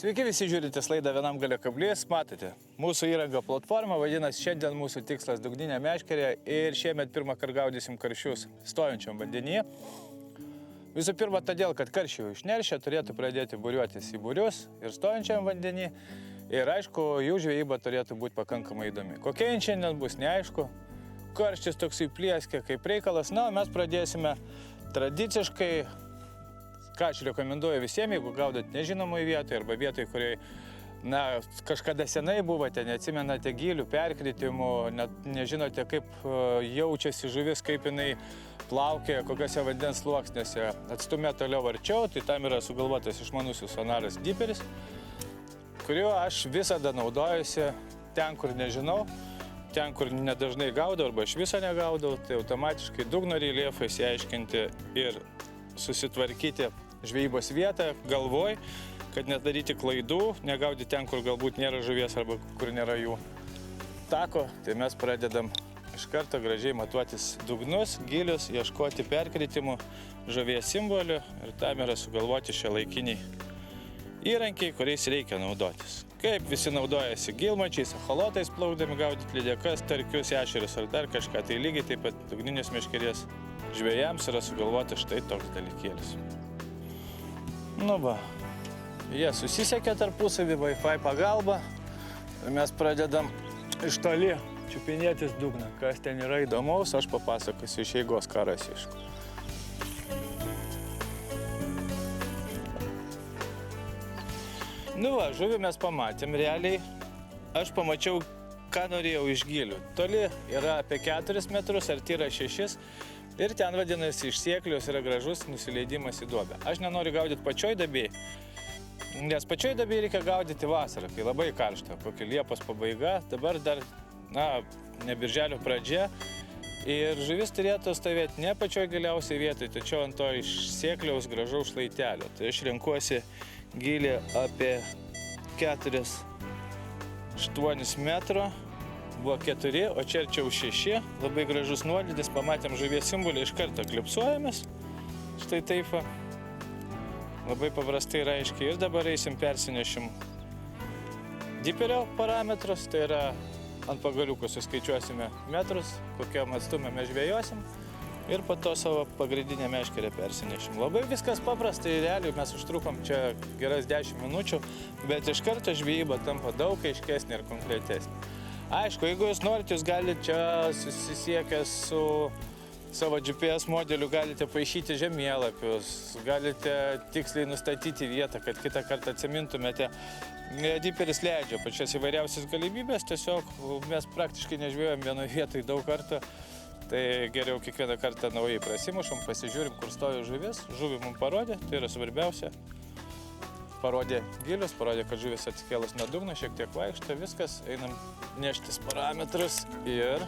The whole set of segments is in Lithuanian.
Sveiki visi žiūrintys laidą Vienam gale kablys. Matote, mūsų įranga platforma, vadinasi, šiandien mūsų tikslas dugninė meškerė ir šiemet pirmą kartą gaudysim karšius stojančiam vandenyje. Visų pirma, todėl, kad karšiai išneršę turėtų pradėti būriuotis į būrius ir stojančiam vandenyje. Ir aišku, jų žvejyba turėtų būti pakankamai įdomi. Kokia jin šiandien bus, neaišku. Karštis toksai plieskė kaip reikalas. Na, mes pradėsime tradiciškai. Ką aš rekomenduoju visiems, jeigu gaudot nežinomoj vietoje arba vietoje, kurioje kažkada senai buvote, neatsimenate gylių, perkritimų, nežinote, kaip jaučiasi žuvis, kaip jinai plaukia, kokiose vandens sluoksniuose, atstumė toliau arčiau, tai tam yra sugalvotas išmanusis sonaras Diperis, kuriuo aš visada naudojusi ten, kur nežinau, ten, kur nedažnai gaudau arba iš viso negaudau, tai automatiškai dugno reljefą išsiaiškinti ir susitvarkyti žvejybos vietą, galvoj, kad nedaryti klaidų, negaudyti ten, kur galbūt nėra žuvies arba kur nėra jų tako. Tai mes pradedam iš karto gražiai matuotis dugnus, gilius, ieškoti perkritimų, žuvies simbolių ir tam yra sugalvoti šiuolaikiniai įrankiai, kuriais reikia naudotis. Kaip visi naudojasi gilmačiais, echolotais plaukdami gaudyti lydekas, tarkius, ešerius ar dar kažką, tai lygiai taip pat dugninės meškerės žvejams yra sugalvoti štai toks dalykėlis. Nu va, jie susisiekia tarpusavį Wi-Fi pagalba ir mes pradedam iš toli čiupinėtis dugną. Kas ten yra įdomaus, aš papasakosiu iš eigos, ką rasiu. Nu va, žuvį mes pamatėm realiai. Aš pamačiau, ką norėjau iš gilių. Toli yra apie 4 metrus, arti yra 6. Ir ten vadinasi iš sėklius yra gražus nusileidimas į duobę. Aš nenoriu gaudyti pačioj dabėj, nes pačioj dabėj reikia gaudyti vasarą, kai labai karšta, kokia Liepos pabaiga, dabar dar, ne birželio pradžia. Ir žuvis turėtų stovėti ne pačioj giliausiai vietoj, tačiau ant to iš sėkliaus gražaus šlaitelio. Tai aš renkuosi gilį apie 4-8 metro. Buvo 4, o čia arčiau 6, labai gražus nuolydis, pamatėm žuvies simbolį, iš karto klipsuojamės, štai taip, labai paprastai ir aiškiai. Ir dabar eisim persinešim diperio parametrus, tai yra ant pagaliukų suskaičiuosime metrus, kokiam atstumę mes žvejosim ir po to savo pagrindinę meškerę persinešim. Labai viskas paprastai, realiai mes užtrukom čia geras 10 minučių, bet iš karto žvejyba tampa daug aiškesnė ir konkretesnė. Aišku, jeigu jūs norite, jūs galite čia susisiekę su savo GPS modeliu, galite paišyti žemėlapius, galite tiksliai nustatyti vietą, kad kitą kartą atsimintumėte. Diperis leidžia pačias įvairiausias galimybės, tiesiog mes praktiškai nežvėjom vienoje vietoje daug kartų, tai geriau kiekvieną kartą naujai prasimušam, pasižiūrim, kur stovi žuvis, žuvį mums parodė, tai yra svarbiausia. Parodė gilius, parodė, kad žuvis atsikėlus nuo dugno, šiek tiek vaikšto, viskas, einam neštis parametrus ir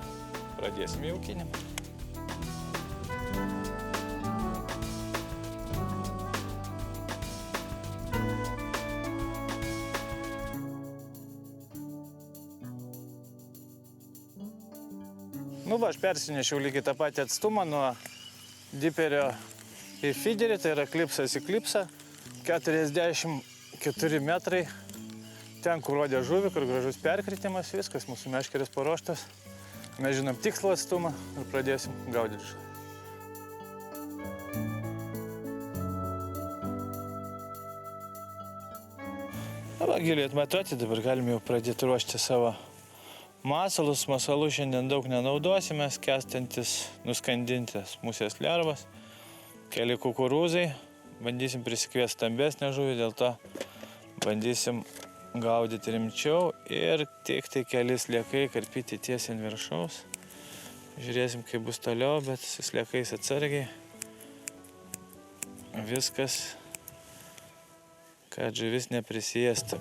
pradėsim jaukinimą. Nu va, aš persinešiau lygiai tą patį atstumą nuo diperio į fiderį, tai yra klipsas į klipsą. 44 metrai, ten, kur rodė žuvį, kur gražus perkritimas, viskas, mūsų meškeris paruoštas. Mes žinom tikslų atstumą ir pradėsim gaudyti žuvį. Dabar giliai atmatuoti, dabar galime jau pradėti ruošti savo masalus. Masalų šiandien daug nenaudosime, skęstantis, nuskandintis musės lervas, keli kukurūzai. Bandysim prisikviesti stambesnę žuvį, dėl to bandysim gaudyti rimčiau ir tik tai keli sliekai karpyti tiesiai ant viršaus. Žiūrėsim, kaip bus toliau, bet su sliekais atsargiai. Viskas, kad žuvis neprisėstų.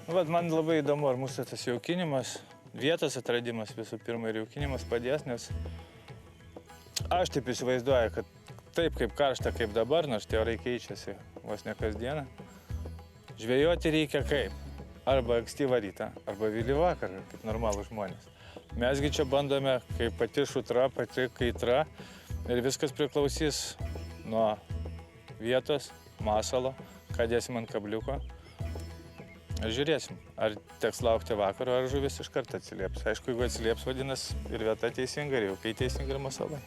Vat man labai įdomu, ar mūsų tas jaukinimas, vietos atradimas visų pirma ir jaukinimas padės, nes aš taip įsivaizduoju, kad taip kaip karšta kaip dabar, nors tie orai keičiasi vos ne kasdieną, žvejoti reikia kaip? Arba ankstyvą rytą, arba vėlyvą vakarą, kaip normalūs žmonės. Mesgi čia bandome, kaip pati šutra, pati kaitra ir viskas priklausys nuo vietos, masalo, ką dėsim ant kabliuko. Ir žiūrėsim, ar teks laukti vakaro, ar žuvis iš karto atsilieps. Aišku, jeigu atsilieps, vadinasi ir vieta teisinga, ir jaukai teisinga, ir masala.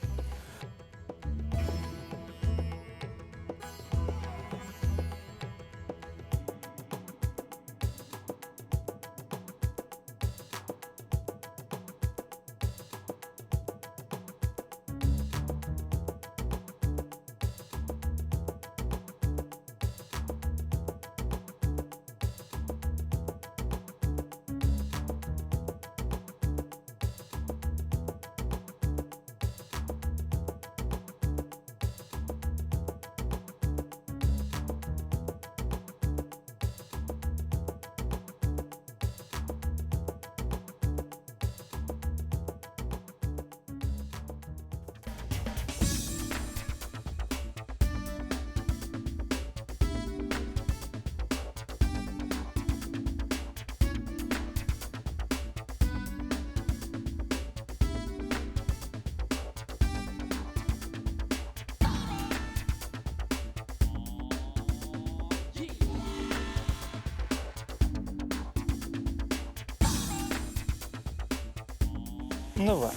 Nu va,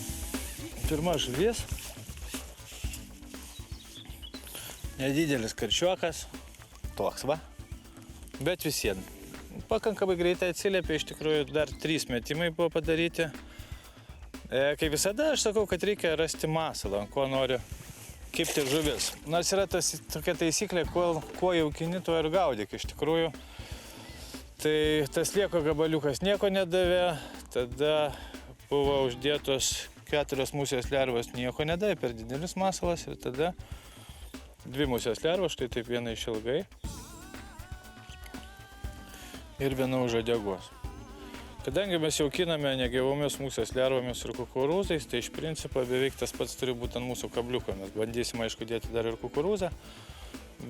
pirma žuvis, nedidelis karšiuokas, toks va, bet visien. Pakankamai greitai atsiliepė, iš tikrųjų dar 3 metimai buvo padaryti. Kaip visada aš sakau, kad reikia rasti masalą, ant ko noriu kibti žuvis. Nors yra tokia taisyklė, kuo jaukini, tuo ir gaudyk iš tikrųjų. Tai tas lieko gabaliukas nieko nedavė, tada buvo uždėtos 4 musės lervos, nieko nedavė, per didelis masalas ir tada 2 musės lervos, štai taip viena išilgai ir viena už uodegos. Kadangi mes jaukiname negyvomis musės lervomis ir kukurūzais, tai iš principo beveik tas pats turi būti ant mūsų kabliuko. Mes bandysim, aišku, dėti dar ir kukurūzą,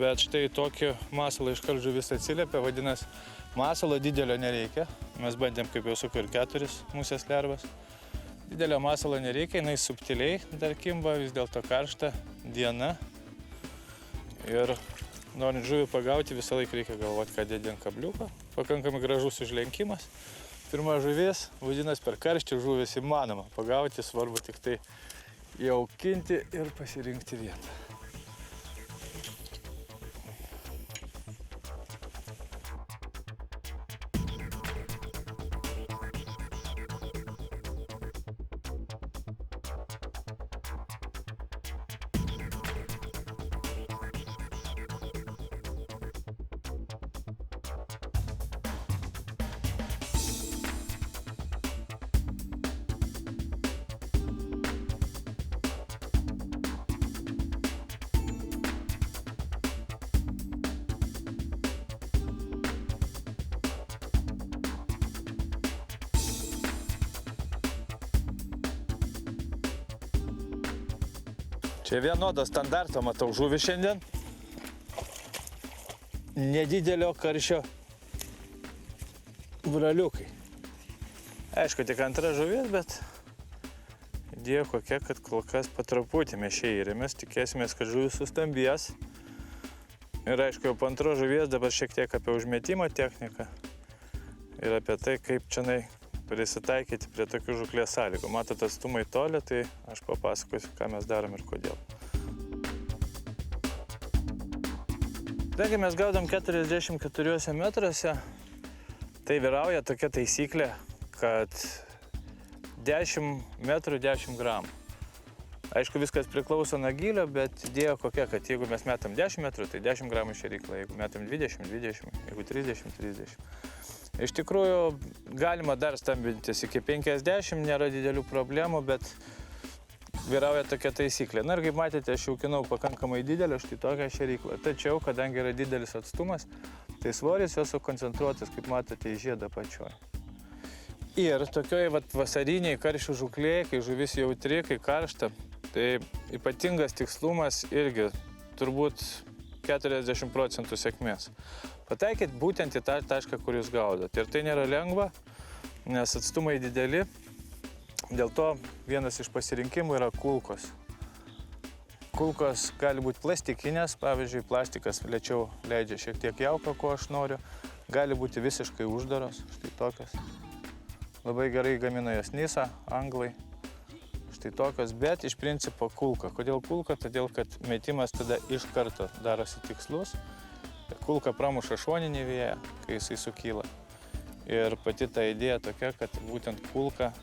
bet štai tokį masalą iškart žuvis atsiliepia, vadinasi, masalo didelio nereikia. Mes bandėm, kaip jau sakau, ir 4 musės lervas. Didelio masalo nereikia, jinai subtiliai dar kimba, vis dėlto karšta diena. Ir norint žuvį pagauti, visą laiką reikia galvoti, ką dėti ant kabliuko. Pakankamai gražus užlenkimas. Pirma žuvis, vadinasi, per karštį žuvis įmanoma pagauti, svarbu tik tai jaukinti ir pasirinkti vietą. Čia vienodo standarto matau žuvį šiandien. Nedidelio karšio braliukai. Aišku, tik antra žuvis, bet idėja kokia, kad kol kas patruputį mes čia įrėmės. Tikėsimės, kad žuvis sustambės. Ir aišku, jau po antro žuvies dabar šiek tiek apie užmetimo techniką. Ir apie tai, kaip čia prisitaikyti prie tokių žuklės sąlygų. Matot, atstumai toli, tai aš papasakosiu, ką mes darom ir kodėl. Taigi mes gaudom 44 metruose, tai vyrauja tokia taisyklė, kad 10 metrų 10 gramų. Aišku, viskas priklauso nuo gylio, bet idėja kokia, kad jeigu mes metam 10 metrų, tai 10 gramų šėryklą, jeigu metam 20, 20, jeigu 30, 30. Iš tikrųjų, galima dar stambintis iki 50, nėra didelių problemų, bet vyrauja tokia taisyklė. Na ir kaip matėte, aš jaukinau pakankamai didelę, štai tokią šėryklą. Tačiau, kadangi yra didelis atstumas, Tai svoris jos sukoncentruotas, kaip matote, į žiedą pačioj. Ir tokioj vasariniai karšių žūklėje, kai žuvis jautri, kai karšta, tai ypatingas tikslumas irgi turbūt 40% sėkmės. Pataikyti būtent į tą tašką, kur jūs gaudot. Ir tai nėra lengva, nes atstumai dideli. Dėl to vienas iš pasirinkimų yra kulkos. Kulkos gali būti plastikinės, pavyzdžiui, plastikas lėčiau leidžia šiek tiek jauką, ko aš noriu. Gali būti visiškai uždaros, štai tokios. Labai gerai gamina jas Nisa, anglai. Štai tokios, bet iš principo kulka. Kodėl kulka? Todėl, kad metimas tada iš karto darosi tikslus. Kulka pramuša šoninį vėją, kai jisai sukyla. Ir pati ta idėja tokia, kad būtent kulka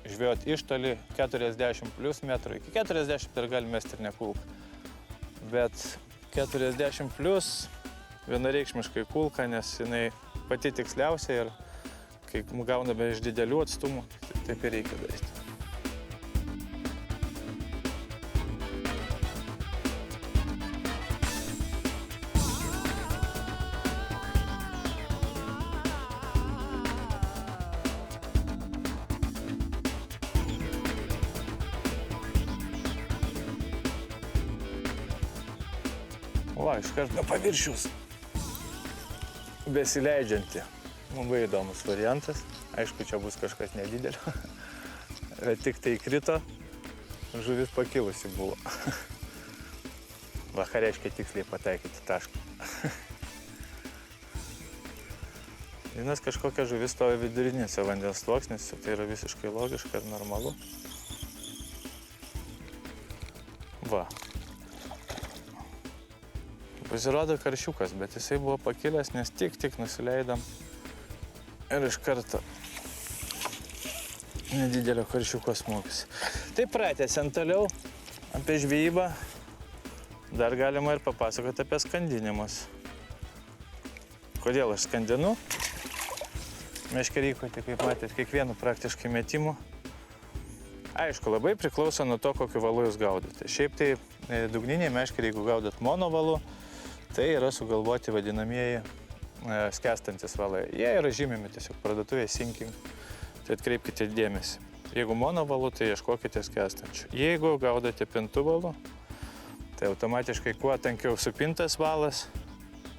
žvejot iš toli 40 plus metrų. Iki 40 dar gali mesti ir ne kulką. Bet 40 plus vienareikšmiškai kulka, nes jinai pati tiksliausia ir kai gauname iš didelių atstumų, taip ir reikia daryti. Va, iškart nuo paviršiaus besileidžianti. Labai įdomus variantas. Aišku, čia bus kažkas nedidelio. Bet tik tai krito, žuvis pakilusi buvo. Va, ką reiškia tiksliai pataikyti tašką. Vienas kažkokia žuvis stovi vidurinėse vandens sluoksniuose, tai yra visiškai logiška ir normalu. Va. Pasirodo karšiukas, bet jisai buvo pakilęs, nes tik nusileidom. Ir iš karto nedidelio karšiuko smūgis. Tai pratęsiant toliau apie žvejybą, dar galima ir papasakoti apie skandinimus. Kodėl aš skandinu? Meškerykoti, kaip matėt, kiekvienu praktiškai metimu. Aišku, labai priklauso nuo to, kokiu valu jūs gaudote. Šiaip tai dugniniai meškeriai, jeigu gaudot monovalu, tai yra sugalvoti vadinamieji skęstantis valai. Jie yra žymimi tiesiog parduotuvėje sinking, tai atkreipkite dėmesį. Jeigu monovalu, tai ieškokite skęstančių. Jeigu gaudote pintų valu, tai automatiškai kuo tankiau supintas valas,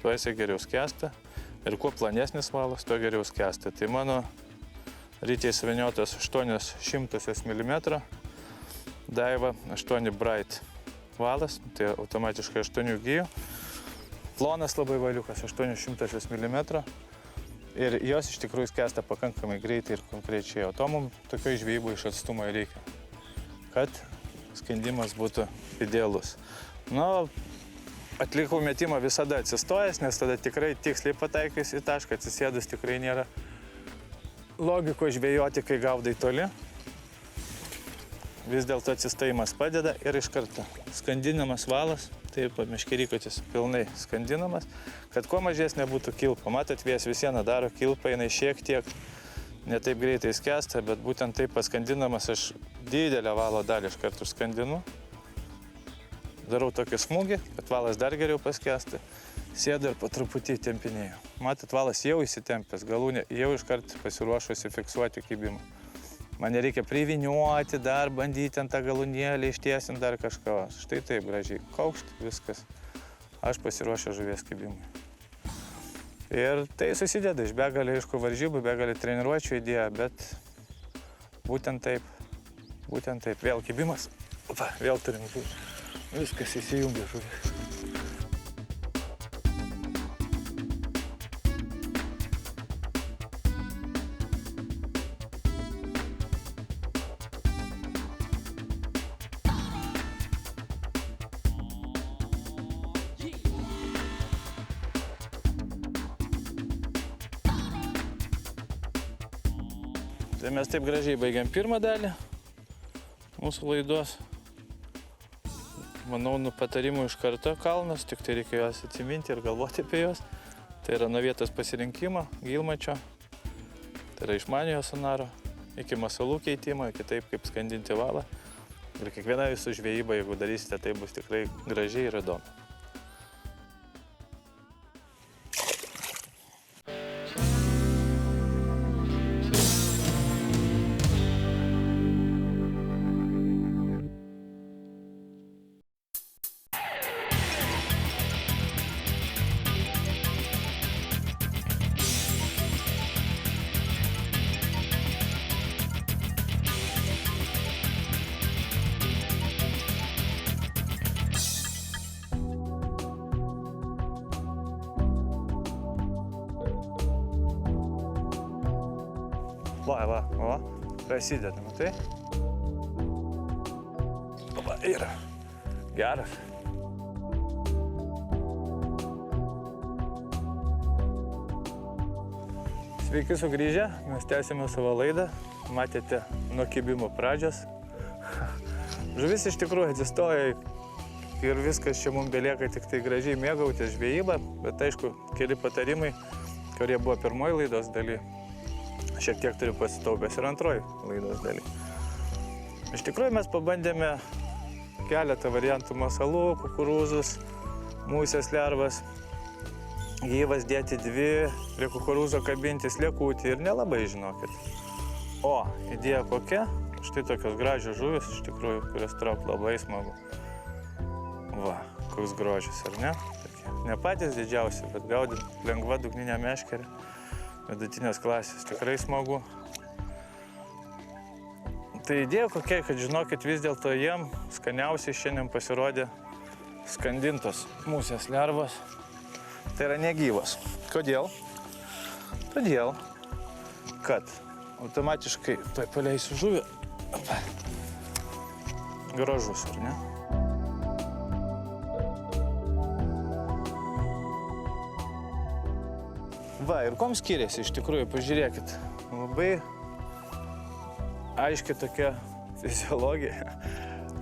tuo jisai geriau skęsta. Ir kuo planesnis valas, tuo geriau skęsta. Tai mano rytiai suviniotas 800 mm, Daiva 8 Bright valas, tai automatiškai 8 gijų. Plonas labai valiukas, 800 mm. Ir jos iš tikrųjų skęsta pakankamai greitai ir konkrečiai. O to mums tokioj žvejyboj iš atstumo reikia, kad skendimas būtų idealus. Nu, atlikau metimą visada atsistojęs, nes tada tikrai tiksliai pataikys į tašką, atsisėdus tikrai nėra logiko žvejoti, kai gaudai toli. Vis dėlto atsistojimas padeda ir iš karto skandinamas valas, taip meškerykotis pilnai skandinamas, kad kuo mažesnė būtų kilpa. Matot, vėjas vis viena daro kilpą, jinai šiek tiek ne taip greitai skęsta, bet būtent taip paskandinamas aš didelę valo dalį iš karto skandinu. Darau tokį smūgį, kad valas dar geriau paskęsta. Sėdu ir po truputį tempinėjau. Matot, valas jau įsitempęs, galūnė jau iš karto pasiruošusi fiksuoti kibimą. Man nereikia priviniuoti, dar bandyti ant tą galūnėlį, ištiesinti dar kažką. Štai taip gražiai. Kaukšt, viskas. Aš pasiruošęs žuvies kibimui. Ir tai susideda iš begalė, aišku, varžybų, begalė treniruočių idėja, bet būtent taip. Būtent taip. Vėl kibimas. Opa, vėl turim žuvį. Viskas įsijungia žuvis. Tai mes taip gražiai baigiam pirmą dalį mūsų laidos. Manau, nu patarimų iš karto kalnas, tik tai reikia juos atsiminti ir galvoti apie juos. Tai yra nuo vietos pasirinkimo, gylmačio, tai yra išmaniojo sonaro, iki masalų keitimo, iki taip, kaip skandinti valą. Ir kiekviena jūsų žvejyba, jeigu darysite, tai bus tikrai gražiai ir įdomu. Va, prasideda, matai? Va, yra. Geras. Sveiki sugrįžę, mes tęsime savo laidą. Matėte nuo kibimo pradžios. Žuvis iš tikrųjų atsistoja ir viskas čia mums belieka tik tai gražiai mėgautis žvejybą, bet aišku, keli patarimai, kurie buvo pirmoji laidos daly, šiek tiek turiu pasitaupęs ir antroji laidos daly. Iš tikrųjų mes pabandėme keletą variantų masalų, kukurūzus, musės lervas, gyvas dėti dvi, prie kukurūzo kabinti sliekutį ir nelabai žinokit. O, idėja kokia? Štai tokios gražios žuvis, iš tikrųjų, kurias traukti labai smagu. Va, koks grožis, ar ne? Ne patys didžiausi, bet gaudyti lengva dugninę meškerę, vidutinės klasės, tikrai smagu. Tai idėja kokia, kad žinokit, vis dėlto jiem skaniausiai šiandien pasirodė skandintos musės lervos. Tai yra negyvos. Kodėl? Todėl, kad automatiškai tuoj paleisiu žuvį. Gražus, ar ne? Va, ir kom skiriasi, iš tikrųjų, pažiūrėkit. Labai aiški tokia fiziologija,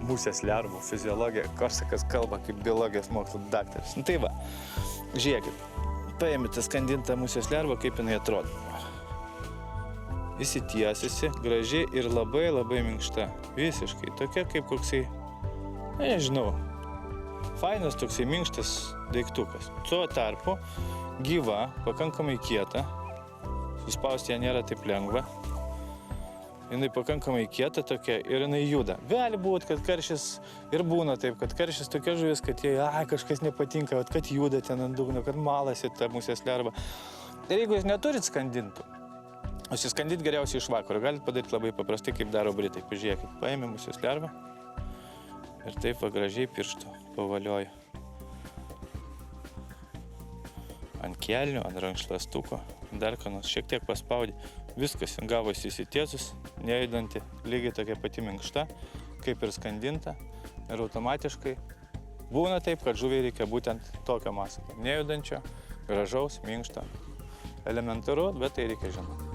musės lervų fiziologija. Korsakas kalba kaip biologijos mokslo daktaras. Nu tai va, žiūrėkit, paėmite skandintą musės lervą, kaip jinai atrodo. Įsitiesusi, graži ir labai minkšta. Visiškai tokia kaip koksai, nežinau, fainas toksai minkštas daiktukas. Tuo tarpu gyva, pakankamai kieta, suspausti ją nėra taip lengva. Jinai pakankamai kieta tokia ir jinai juda. Gali būti, kad karšis ir būna taip, kad karšis tokia žuvis, kad jai kažkas nepatinka, kad juda ten ant dugno, kad malasi tą musės lervą. Ir jeigu jūs neturit skandintų, užsiskandyti geriausiai iš vakaro. Galite padaryti labai paprastai, kaip daro britai. Pažiūrėkit, paėmė musės lervą ir taip va gražiai pirštų pavalioja. Ant kelnių, ant rankšluostuko, dar ką nors šiek tiek paspaudė. Viskas gavosi įsitiesus, nejudanti, lygiai tokia pati minkšta, kaip ir skandinta. Ir automatiškai būna taip, kad žuviai reikia būtent tokio masalo. Nejudančio, gražaus, minkšto. Elementaru, bet tai reikia žinoti.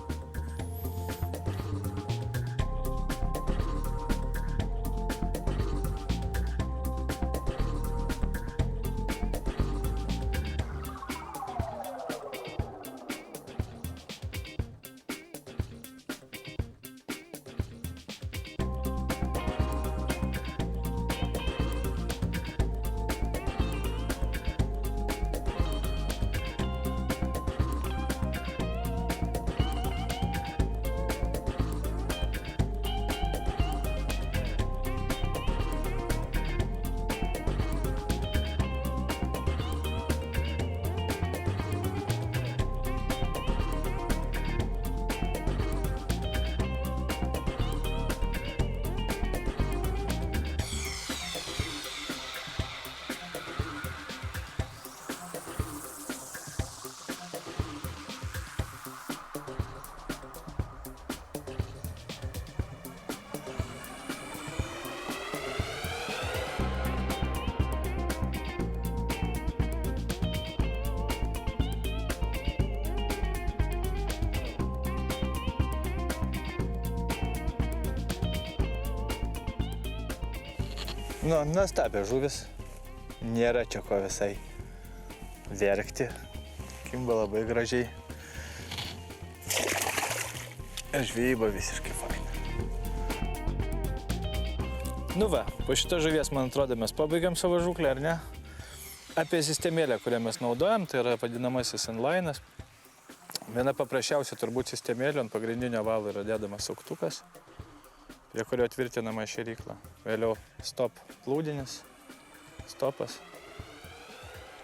Nu, nuostabia žuvis. Nėra čia ko visai verkti. Kimba labai gražiai. Ir žvejyba visiškai faina. Nu va, po šito žuvies, man atrodo, mes pabaigiam savo žūklę, ar ne? Apie sistemėlę, kurią mes naudojam, tai yra vadinamasis inlinas. Viena paprasčiausia turbūt sistemėlė, ant pagrindinio valo yra dedamas suktukas, prie kurio tvirtinama šėrykla. Vėliau stop plūdinis, stopas.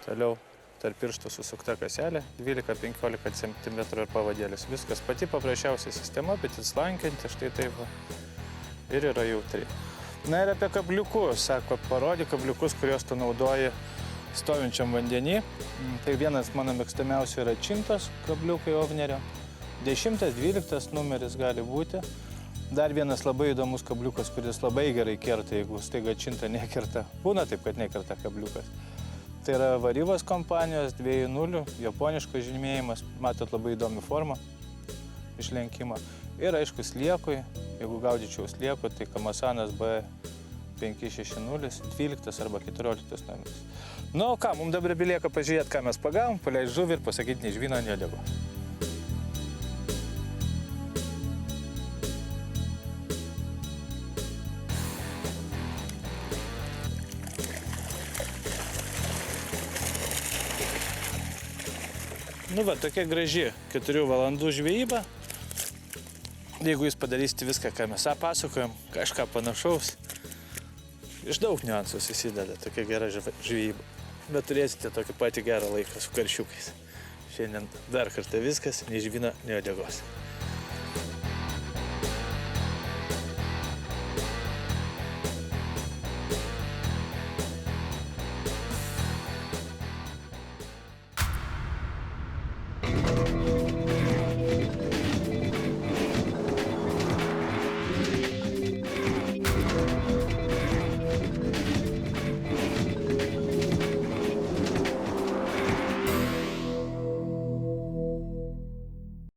Toliau tarp pirštų susukta kaselė, 12-15 cm ir pavadėlis. Viskas pati paprasčiausia sistema, bet slankianti, štai taip va. Ir yra jautri. Na ir apie kabliukus, sako, parodė kabliukus, kuriuos tu naudoji stovinčiam vandenį. Tai vienas mano mėgstamiausių yra čintos kabliukai ovnerio. 10-12 numeris gali būti. Dar vienas labai įdomus kabliukas, kuris labai gerai kerta, jeigu staiga činta nekerta. Būna taip, kad nekerta kabliukas. Tai yra Varivos kompanijos 2.0, japoniškas žymėjimas. Matot, labai įdomi forma išlenkimo. Ir aišku, sliekui, jeigu gaudyčiau slieku, tai Kamasanas B560, 12 arba 14 numeris. Nu, o ką, mums dabar belieka pažiūrėti, ką mes pagavom, paleist žuvį ir pasakyti nei žvyno, nei uodegos. Nu va, tokia graži 4 valandų žvejyba. Jeigu jūs padarysite viską, ką mes pasakojom, kažką panašaus, iš daug niuansų susideda tokia gera žvejyba. Bet turėsite tokį patį gerą laiką su karšiukais. Šiandien dar kartą viskas, nei žvyno, nei uodegos.